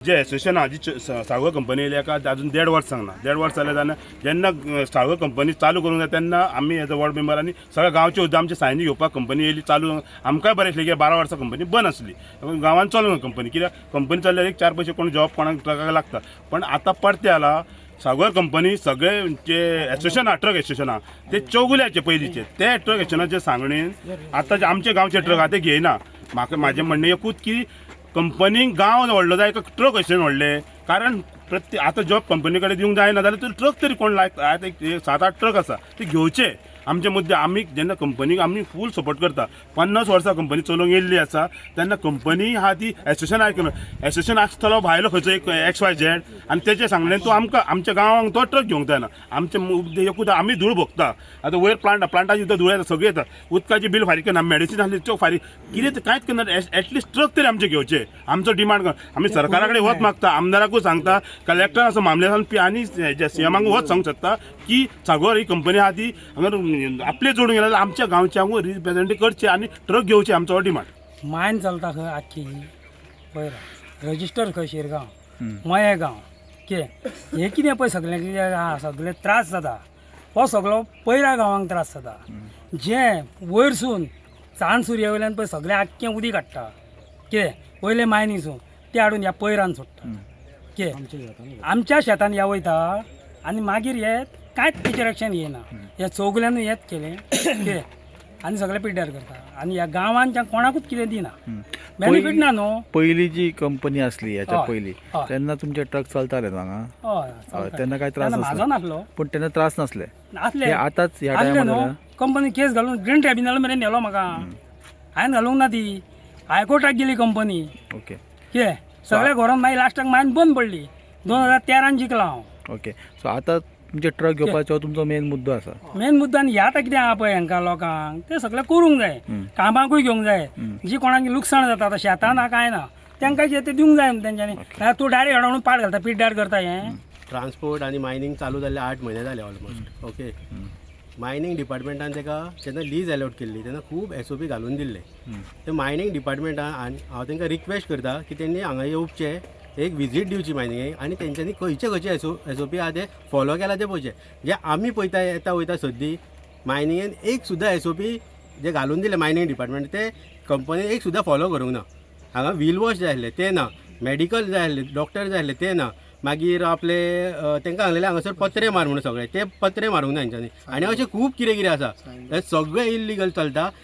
जे एसोसिएशन जी साळगांव कंपनी येयली एका अजून 1.5 वर्स सांगना 1.5 वर्स जालें तेन्ना जेन्ना साळगांव कंपनी चालू करूंक जाय तेन्ना आमी एज अ वॉर्ड मेंबरांनी सगळ्या गांवचे सुद्दां आमचे सायनी घेवपाक कंपनी येयली चालू आमकांय बरें आसलें की 12 वर्सां कंपनी बंद आसली गांवांत चलूंक कंपनी कित्याक कंपनी चल्ल्यार एक 4 पयशे कोण जॉब कोणाक ट्रकाक लागता पण आतां परते आला साळगांव कंपनी सगळे जे एसोसिएशन आहा ट्रक एसोसिएशन आहा ते चौगुल्याचे पयलींचे ते ट्रक एसोसिएशनाचे सांगणेन आतां जे आमचे गांवचे ट्रक आहा ते घेयना म्हाका म्हाजें म्हणणें एकूच की कंपनी गांव व्हडलो जाय का ट्रक एसोसिएशन व्हडले कारण प्रत्येक आतां जॉब कंपनी कडेन दिवंक जायना जाल्यार तर ट्रक तरी कोण लायक आतां एक 7-8 ट्रक आसा ते घेवचे आमचे मुद्दे आमी जेन्ना कंपनीक आमी फूल सपोर्ट करता 50 वर्सां कंपनी चलोवंक येयल्ली आसा तेन्ना कंपनी आहा ती एसोसिएशन एसोसिएशन आसतलो भायलो खंयचो एक XYZ आनी तेचे सांगणे तूं आमकां आमच्या गांवांक तो ट्रक घेवंक जायना आमचे मुद्दे एकूच आमी धूळ भोगता आतां वयर प्लांटाची सुद्दां धूळ येता सगळें येता उदकाची बील फारीक करना मेडिसीन आसली त्यो फारीक कितें कांयच करना एटलिस्ट ट्रक तरी आमचे घेवचे आमचो डिमांड आमी सरकारा कडेन वच मागता आमदाराकूय सांगता कलेक्टर असो मामलेसान आनी CMाक वच सांगूंक शकता की साळगांव ही कंपनी आहा ती हांगा आपले जोडून गेल्यार आमच्या गांवच्यांक रिप्रेझेंट करचे आनी ट्रक घेवचे आमचो डिमांड मायन चलता खंय आख्खी पळय रजिस्टर खंय शिरगांव मयेगांव हे कितें पळय सगळें कितें आहा सगळे त्रास जाता हो सगळो पयल्या गांवांक त्रास जाता जे वयरसून चान सुर्या वयल्यान पळय सगळें आख्खें उदीक काडटा पयले मायनीसून ते हाडून ह्या पयरान सोडटा आमच्या शेतान ह्या वयता आनी मागीर हे कांयच तेचेर एक्शन घेयना हे चौगुल्यानूय हेच केलें आनी सगळे पिड्ड्यार करता आनी ह्या गांवांच्या कोणाकूच कितें दिना बेनिफीट ना न्हू पहिली जी कंपनी असली याच्या हय, पहिली हय. तेन्ना तुमचे ट्रक चलताले हांगा हय तेन्ना काय त्रास म्हाजो नासलो नासलो पण तेन्ना त्रास नसले आसले हे आताच ह्या आसले टायमार न्हू कंपनी केस घालून ग्रीन ट्रायब्युनल मेरेन नेलो म्हाका हांवें घालूंक ना ती हायकोर्टाक गेली कंपनी ओके सगळे घरान मागीर लास्टाक मायन बंद पडली 2013 जिंकला हांव ओके सो आता तुमचे ट्रक घेवपाचो तुमचो मेन मुद्दो आसा मेन मुद्दो आनी ह्या आतां कितें आहा पळय हांकां लोकांक ते सगळें करूंक जाय कामाकूय घेवंक जाय जी कोणाक लुकसाण जाता आतां शेतान ना काय ना तांकां जे ते दिवंक जाय तेंच्यांनी नाल्यार तूं डायरेक्ट हाडून पाड घालता पिड्ड्यार करता हें ट्रान्सपोर्ट आणि मायनिंग चालू जाल्ले 8 महिने जाले ऑलमोस्ट ओके मायनिंग डिपार्टमेंटान तेका जेन्ना लीज अलॉट केल्ली तेन्ना खूब SOP घालून दिल्ले ते मायनिंग डिपार्टमेंटान हांव तांकां रिक्वेस्ट करता की तेंनी हांगा येवचे एक विजीट दिवची मायनिंगेक आनी तेंच्यांनी खंयचे SOP आहा ते फॉलो केला ते पळोवचे जे आमी पळयता येता वयता सद्दी मायनिंगेन एक सुद्दां SOP जे घालून दिले मायनिंग डिपार्टमेंट ते कंपनीन एक सुद्दां फॉलो करूंक ना हांगा व्हील वॉश जाय आसले ते ना मेडिकल जाय आसले डॉक्टर जाय आसले ते ना मागीर आपले तांकां सांगलेले हांगासर पत्रे मार म्हणून सगळे ते पत्रे मारूंक ना तेंच्यांनी आनी अशें खूब कितें कितें आसा हे सगळें इल्लीगल चलता